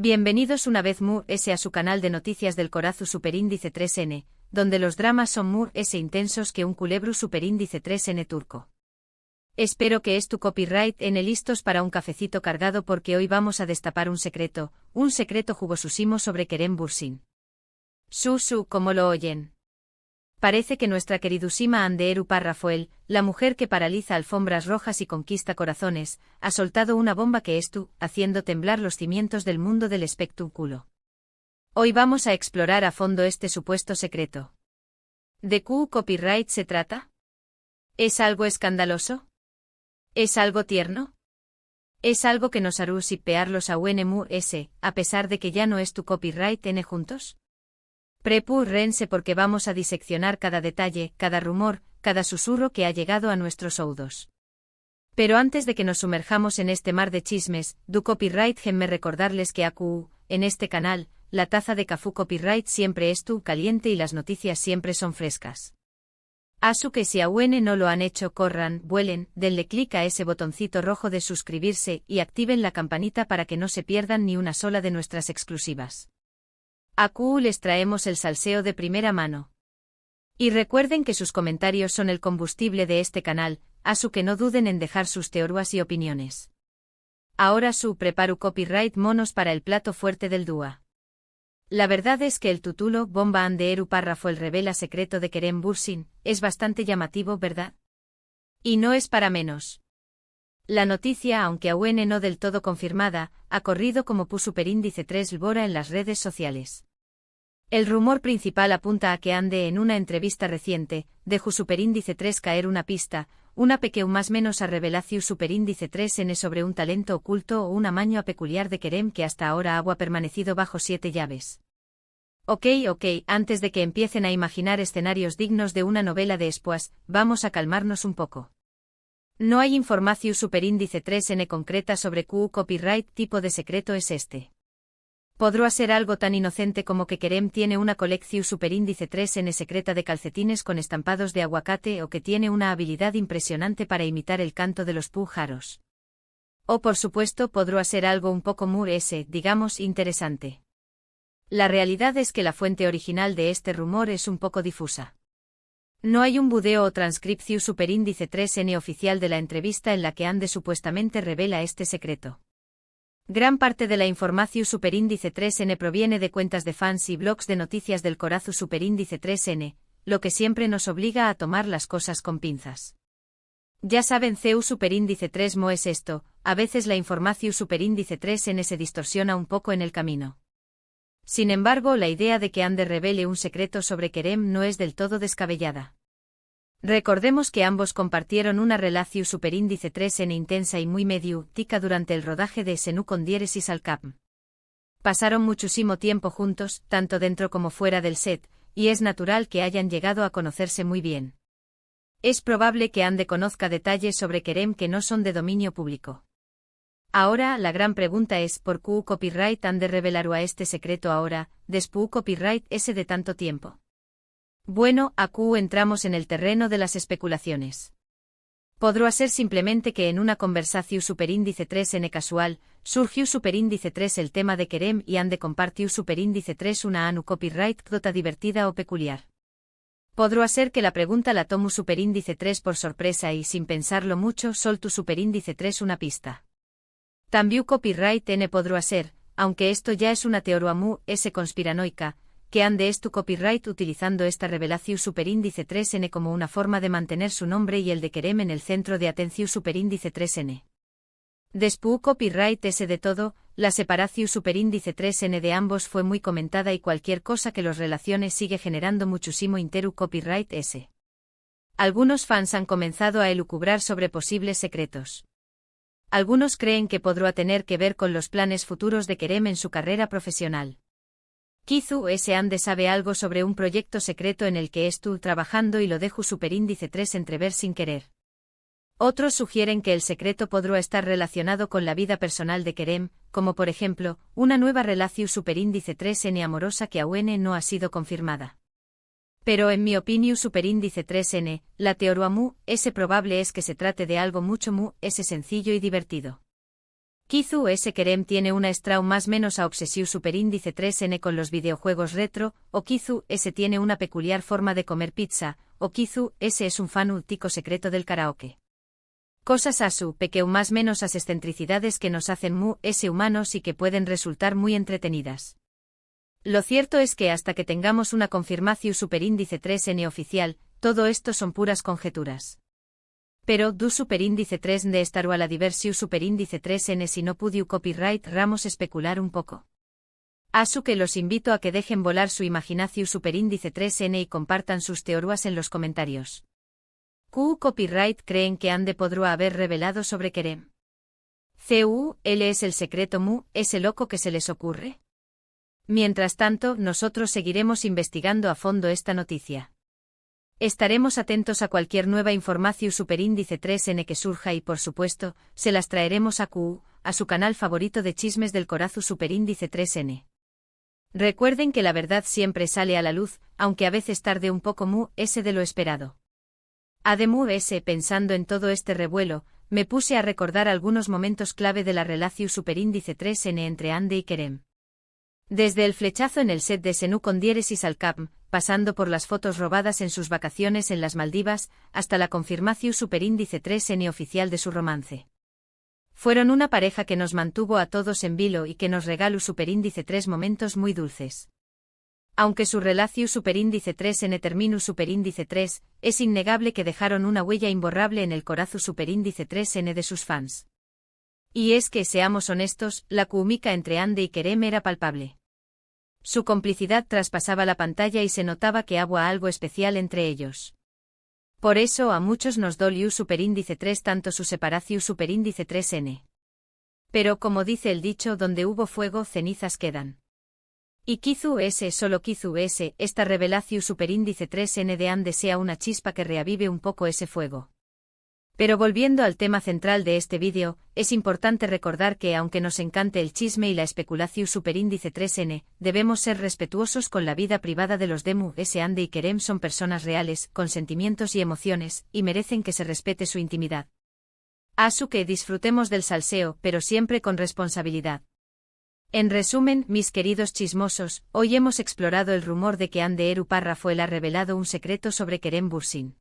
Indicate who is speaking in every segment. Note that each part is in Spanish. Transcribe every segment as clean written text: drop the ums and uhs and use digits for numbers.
Speaker 1: Bienvenidos una vez a su canal de noticias del Corazu Superíndice 3N, donde los dramas son intensos que un culebru Superíndice 3N turco. Espero que tu copyright listos para un cafecito cargado porque hoy vamos a destapar un secreto jugosísimo sobre Kerem Bürsin. Como lo oyen. Parece que nuestra queridusima Hande Rafael, la mujer que paraliza alfombras rojas y conquista corazones, ha soltado una bomba que haciendo temblar los cimientos del mundo del espectáculo. Hoy vamos a explorar a fondo este supuesto secreto. ¿De qué copyright se trata? ¿Es algo escandaloso? ¿Es algo tierno? ¿Es algo que nos hará sipearlos a a pesar de que ya no es tu copyright juntos? Prepúrense porque vamos a diseccionar cada detalle, cada rumor, cada susurro que ha llegado a nuestros oídos. Pero antes de que nos sumerjamos en este mar de chismes, du copyright me recordarles que en este canal, la taza de café copyright siempre es caliente y las noticias siempre son frescas. Que si aún no lo han hecho corran, vuelen, denle clic a ese botoncito rojo de suscribirse y activen la campanita para que no se pierdan ni una sola de nuestras exclusivas. Les traemos el salseo de primera mano. Y recuerden que sus comentarios son el combustible de este canal, que no duden en dejar sus teorías y opiniones. Ahora preparo copyright monos para el plato fuerte del dúa. La verdad es que el título Bomba Hande Rafael revela secreto de Kerem Bürsin es bastante llamativo, ¿verdad? Y no es para menos. La noticia, aunque aún no del todo confirmada, ha corrido como Superíndice 3 Lbora en las redes sociales. El rumor principal apunta a que Hande en una entrevista reciente, dejó Superíndice 3 caer una pista, una pequeña más menos a revelación Superíndice 3N sobre un talento oculto o un amaño peculiar de Kerem que hasta ahora ha permanecido bajo 7 llaves. Ok, antes de que empiecen a imaginar escenarios dignos de una novela de espoas, vamos a calmarnos un poco. No hay información Superíndice 3N concreta sobre qué copyright tipo de secreto es este. ¿Podrá ser algo tan inocente como que Kerem tiene una colección Superíndice 3N secreta de calcetines con estampados de aguacate o que tiene una habilidad impresionante para imitar el canto de los pájaros? O por supuesto podrá ser algo un poco digamos, interesante. La realidad es que la fuente original de este rumor es un poco difusa. No hay un video o transcripción Superíndice 3N oficial de la entrevista en la que Hande supuestamente revela este secreto. Gran parte de la información Superíndice 3N proviene de cuentas de fans y blogs de noticias del Corazu Superíndice 3N, lo que siempre nos obliga a tomar las cosas con pinzas. Ya saben Superíndice 3 es esto, a veces la información Superíndice 3N se distorsiona un poco en el camino. Sin embargo, la idea de que Hande revele un secreto sobre Kerem no es del todo descabellada. Recordemos que ambos compartieron una relación Superíndice 3N intensa y muy mediática durante el rodaje de Senú con diéresis al cap. Pasaron muchísimo tiempo juntos, tanto dentro como fuera del set, y es natural que hayan llegado a conocerse muy bien. Es probable que Hande conozca detalles sobre Kerem que no son de dominio público. Ahora, la gran pregunta es ¿por qué copyright Hande revelará este secreto ahora, después copyright ese de tanto tiempo? Bueno, aquí entramos en el terreno de las especulaciones. Podrá ser simplemente que en una conversación Superíndice 3N casual, surgió Superíndice 3 el tema de Kerem y Hande compartió Superíndice 3 una anu copyright cota divertida o peculiar. Podrá ser que la pregunta la tomó Superíndice 3 por sorpresa y sin pensarlo mucho soltó Superíndice 3 una pista. También copyright N podrá ser, aunque esto ya es una teoría conspiranoica, que Hande tu copyright utilizando esta revelación Superíndice 3N como una forma de mantener su nombre y el de Kerem en el centro de atención Superíndice 3N. Después copyright ese de todo, la separación Superíndice 3N de ambos fue muy comentada y cualquier cosa que los relacione sigue generando muchísimo interu copyright ese. Algunos fans han comenzado a elucubrar sobre posibles secretos. Algunos creen que podrá tener que ver con los planes futuros de Kerem en su carrera profesional. Quizá Hande sabe algo sobre un proyecto secreto en el que estuvo trabajando y lo dejó Superíndice 3 entrever sin querer. Otros sugieren que el secreto podrá estar relacionado con la vida personal de Kerem, como por ejemplo, una nueva relación Superíndice 3N amorosa que aún no ha sido confirmada. Pero en mi opinión Superíndice 3N, la teoría probable es que se trate de algo mucho sencillo y divertido. Kizu S. Kerem tiene una strau más menos a obsesiu superíndice 3n con los videojuegos retro, o Kizu S. tiene una peculiar forma de comer pizza, o Kizu S. es un fan últico secreto del karaoke. Cosas a su pequeu más menos as excentricidades que nos hacen mu S. humanos y que pueden resultar muy entretenidas. Lo cierto es que hasta que tengamos una confirmación superíndice 3n oficial, todo esto son puras conjeturas. Pero du superíndice 3 de estaru a la diversiu superíndice 3n si no pudiu copyright ramos especular un poco. Asu que los invito a que dejen volar su imaginación superíndice 3n y compartan sus teorías en los comentarios. ¿Q copyright creen que Ande podrá haber revelado sobre Kerem? ¿Él es el secreto mu, ese loco que se les ocurre? Mientras tanto, nosotros seguiremos investigando a fondo esta noticia. Estaremos atentos a cualquier nueva información superíndice 3n que surja y por supuesto, se las traeremos a Q, a su canal favorito de chismes del corazu superíndice 3n. Recuerden que la verdad siempre sale a la luz, aunque a veces tarde un poco mu S de lo esperado. Ademu S. Pensando en todo este revuelo, me puse a recordar algunos momentos clave de la relación superíndice 3n entre Ande y Kerem. Desde el flechazo en el set de Senu con diéresis al Capm, pasando por las fotos robadas en sus vacaciones en las Maldivas, hasta la confirmación superíndice 3n oficial de su romance. Fueron una pareja que nos mantuvo a todos en vilo y que nos regaló superíndice 3 momentos muy dulces. Aunque su relación superíndice 3n terminó superíndice 3, es innegable que dejaron una huella imborrable en el corazu superíndice 3n de sus fans. Y es que, seamos honestos, la química entre Ande y Kerem era palpable. Su complicidad traspasaba la pantalla y se notaba que había algo especial entre ellos. Por eso a muchos nos dolió superíndice 3 tanto su separación superíndice 3n. Pero como dice el dicho, donde hubo fuego cenizas quedan. Y Kizu S. solo Kizu S. esta revelación superíndice 3n de Ande sea una chispa que reavive un poco ese fuego. Pero volviendo al tema central de este vídeo, es importante recordar que aunque nos encante el chisme y la especulación superíndice 3n, debemos ser respetuosos con la vida privada de los Demu S. Ande y Kerem son personas reales, con sentimientos y emociones, y merecen que se respete su intimidad. Asu que disfrutemos del salseo, pero siempre con responsabilidad. En resumen, mis queridos chismosos, hoy hemos explorado el rumor de que Ande Eru Párrafo ha revelado un secreto sobre Kerem Bürsin.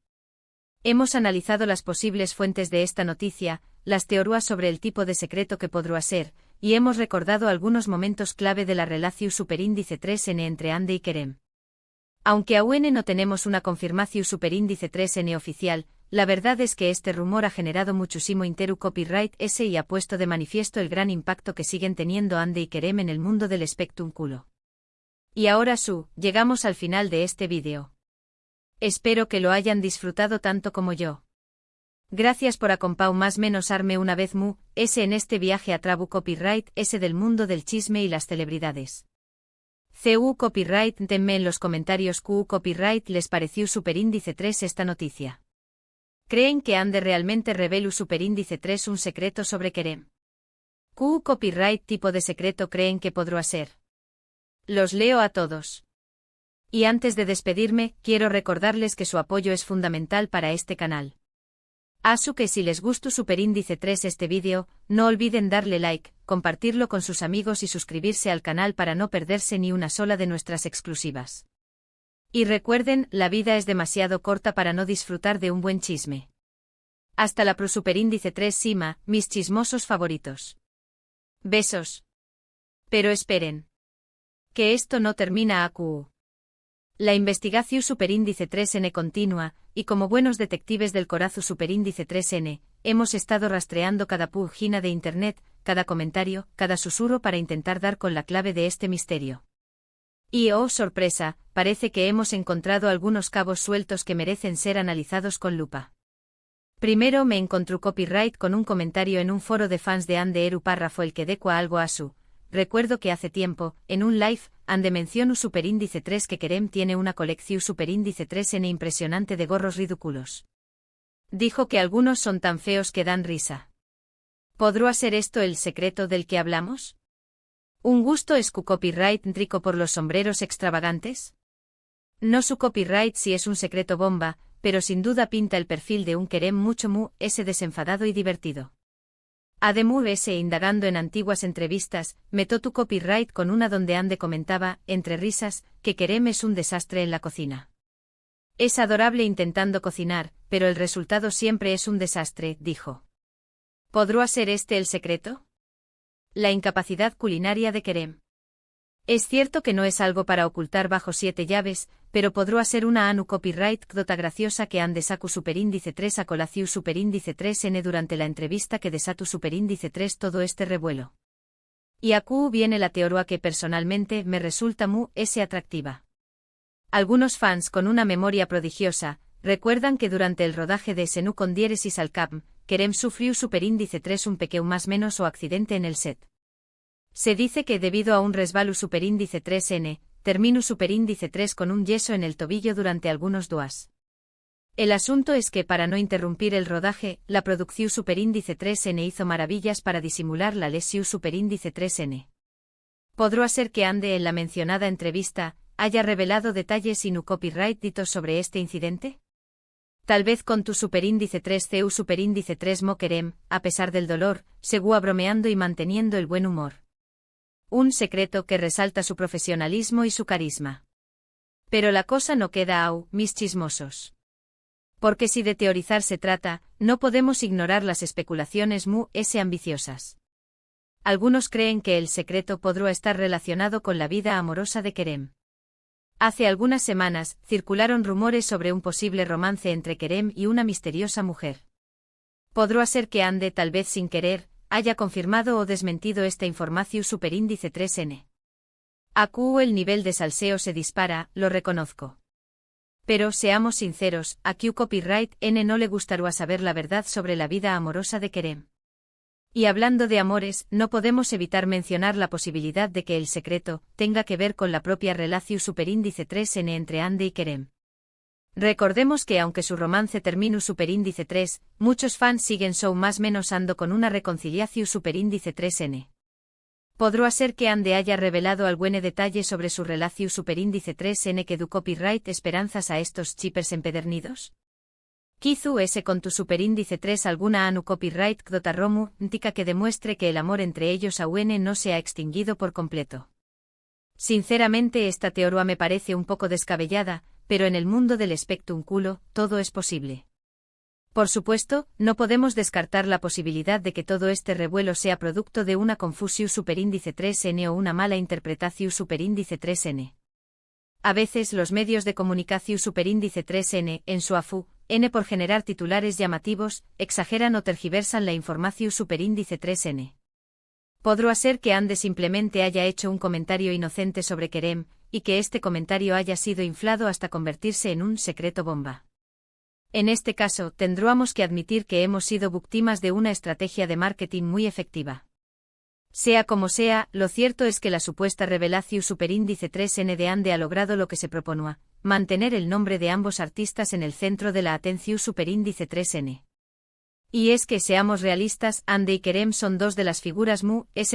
Speaker 1: Hemos analizado las posibles fuentes de esta noticia, las teorías sobre el tipo de secreto que podrá ser, y hemos recordado algunos momentos clave de la relación superíndice 3n entre Ande y Kerem. Aunque aún no tenemos una confirmación superíndice 3n oficial, la verdad es que este rumor ha generado muchísimo interu copyright S y ha puesto de manifiesto el gran impacto que siguen teniendo Ande y Kerem en el mundo del espectáculo. Y ahora llegamos al final de este vídeo. Espero que lo hayan disfrutado tanto como yo. Gracias por acompañar más menos arme una vez mu, S en este viaje a Trabu Copyright S del mundo del chisme y las celebridades. CU Copyright denme en los comentarios QU Copyright les pareció superíndice 3 esta noticia. ¿Creen que Ande realmente revelu superíndice 3 un secreto sobre Kerem? QU Copyright tipo de secreto creen que podrá ser. Los leo a todos. Y antes de despedirme, quiero recordarles que su apoyo es fundamental para este canal. Asu que si les gustó superíndice 3 este vídeo, no olviden darle like, compartirlo con sus amigos y suscribirse al canal para no perderse ni una sola de nuestras exclusivas. Y recuerden, la vida es demasiado corta para no disfrutar de un buen chisme. Hasta la superíndice 3 Sima, mis chismosos favoritos. Besos. Pero esperen. Que esto no termina acu. La investigación superíndice 3n continúa, y como buenos detectives del corazu superíndice 3n, hemos estado rastreando cada página de internet, cada comentario, cada susurro para intentar dar con la clave de este misterio. Y oh sorpresa, parece que hemos encontrado algunos cabos sueltos que merecen ser analizados con lupa. Primero me encontró copyright con un comentario en un foro de fans de Ande Eru Párrafo el que decua algo a su. Recuerdo que hace tiempo, en un live, Ande mencionó superíndice 3 que Kerem tiene una colección superíndice 3n impresionante de gorros ridículos. Dijo que algunos son tan feos que dan risa. ¿Podrá ser esto el secreto del que hablamos? ¿Un gusto es su copyright rico por los sombreros extravagantes? No su copyright si es un secreto bomba, pero sin duda pinta el perfil de un Kerem mucho mu, ese desenfadado y divertido. Ademur S. indagando en antiguas entrevistas, metó tu copyright con una donde Ande comentaba, entre risas, que Kerem es un desastre en la cocina. Es adorable intentando cocinar, pero el resultado siempre es un desastre, dijo. ¿Podrá ser este el secreto? La incapacidad culinaria de Kerem. Es cierto que no es algo para ocultar bajo 7 llaves, pero podrá ser una anu copyright dota graciosa que han desacu superíndice 3 a colaciu superíndice 3n durante la entrevista que desatu superíndice 3 todo este revuelo. Y acu viene la teoría que personalmente me resulta es atractiva. Algunos fans con una memoria prodigiosa, recuerdan que durante el rodaje de Senu con diéresis al cap, Kerem sufrió superíndice 3 un pequeño más menos o accidente en el set. Se dice que debido a un resbalu superíndice 3n, terminu superíndice 3 con un yeso en el tobillo durante algunos días. El asunto es que para no interrumpir el rodaje, la producción superíndice 3n hizo maravillas para disimular la lesión superíndice 3n. Podrá ser que Ande en la mencionada entrevista haya revelado detalles y nu copyright ditos sobre este incidente? Tal vez con tu superíndice 3 cu superíndice 3 mo Kerem, a pesar del dolor, segúa bromeando y manteniendo el buen humor. Un secreto que resalta su profesionalismo y su carisma. Pero la cosa no queda au, mis chismosos. Porque si de teorizar se trata, no podemos ignorar las especulaciones ambiciosas. Algunos creen que el secreto podrá estar relacionado con la vida amorosa de Kerem. Hace algunas semanas, circularon rumores sobre un posible romance entre Kerem y una misteriosa mujer. Podrá ser que Ande, tal vez sin querer, haya confirmado o desmentido esta información superíndice 3n. Acu el nivel de salseo se dispara, lo reconozco. Pero seamos sinceros, a Q Copyright N no le gustaría saber la verdad sobre la vida amorosa de Kerem. Y hablando de amores, no podemos evitar mencionar la posibilidad de que el secreto tenga que ver con la propia relación superíndice 3n entre Ande y Kerem. Recordemos que aunque su romance terminó superíndice 3, muchos fans siguen show más menos ando con una reconciliación superíndice 3n. Podrá ser que Ande haya revelado algún detalle sobre su relación superíndice 3n que du copyright esperanzas a estos chippers empedernidos. Kizu ese con tu superíndice 3 alguna anu copyright kdotarromu, ntica que demuestre que el amor entre ellos aún no se ha extinguido por completo. Sinceramente esta teoría me parece un poco descabellada, pero en el mundo del espectrum culo, todo es posible. Por supuesto, no podemos descartar la posibilidad de que todo este revuelo sea producto de una confusión superíndice 3n o una mala interpretación superíndice 3n. A veces los medios de comunicación superíndice 3n, en su afú, n por generar titulares llamativos, exageran o tergiversan la información superíndice 3n. Podrá ser que Ande simplemente haya hecho un comentario inocente sobre Kerem, y que este comentario haya sido inflado hasta convertirse en un secreto bomba. En este caso, tendríamos que admitir que hemos sido víctimas de una estrategia de marketing muy efectiva. Sea como sea, lo cierto es que la supuesta revelación superíndice 3n de Ande ha logrado lo que se proponía, mantener el nombre de ambos artistas en el centro de la atención superíndice 3n. Y es que seamos realistas, Ande y Kerem son dos de las figuras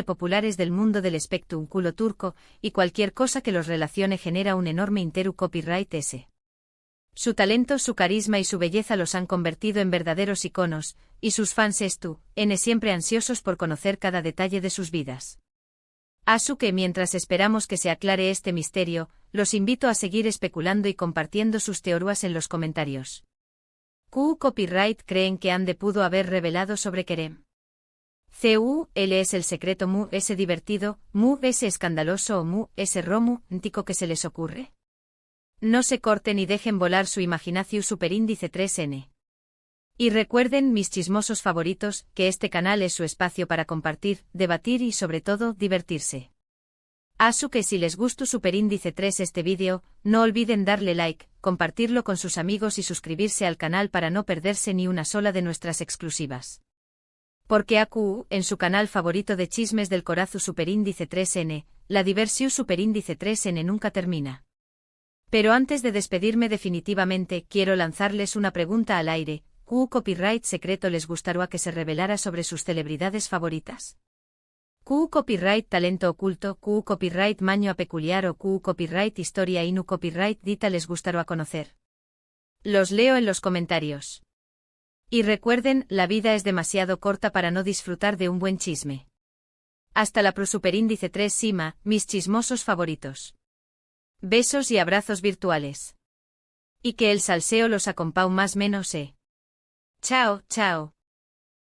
Speaker 1: populares del mundo del espectrum culo turco, y cualquier cosa que los relacione genera un enorme interu copyright s. Su talento, su carisma y su belleza los han convertido en verdaderos iconos, y sus fans siempre ansiosos por conocer cada detalle de sus vidas. Asu que mientras esperamos que se aclare este misterio, los invito a seguir especulando y compartiendo sus teorías en los comentarios. Q Copyright creen que Ande pudo haber revelado sobre Kerem. L es el secreto ese divertido, ese escandaloso o ese romántico que se les ocurre. No se corten y dejen volar su imaginación superíndice 3n. Y recuerden, mis chismosos favoritos, que este canal es su espacio para compartir, debatir y sobre todo, divertirse. Asu que si les gustó superíndice 3 este vídeo, no olviden darle like, compartirlo con sus amigos y suscribirse al canal para no perderse ni una sola de nuestras exclusivas. Porque AQ, en su canal favorito de chismes del corazu superíndice 3n, la diversión superíndice 3n nunca termina. Pero antes de despedirme definitivamente, quiero lanzarles una pregunta al aire. ¿Q Copyright secreto les gustaría que se revelara sobre sus celebridades favoritas? Q Copyright talento oculto, Q Copyright maño a peculiar o Q Copyright historia inu Copyright dita les gustaría conocer. Los leo en los comentarios. Y recuerden, la vida es demasiado corta para no disfrutar de un buen chisme. Hasta la Superíndice 3 Sima, mis chismosos favoritos. Besos y abrazos virtuales. Y que el salseo los acompañe más menos. Chao, chao.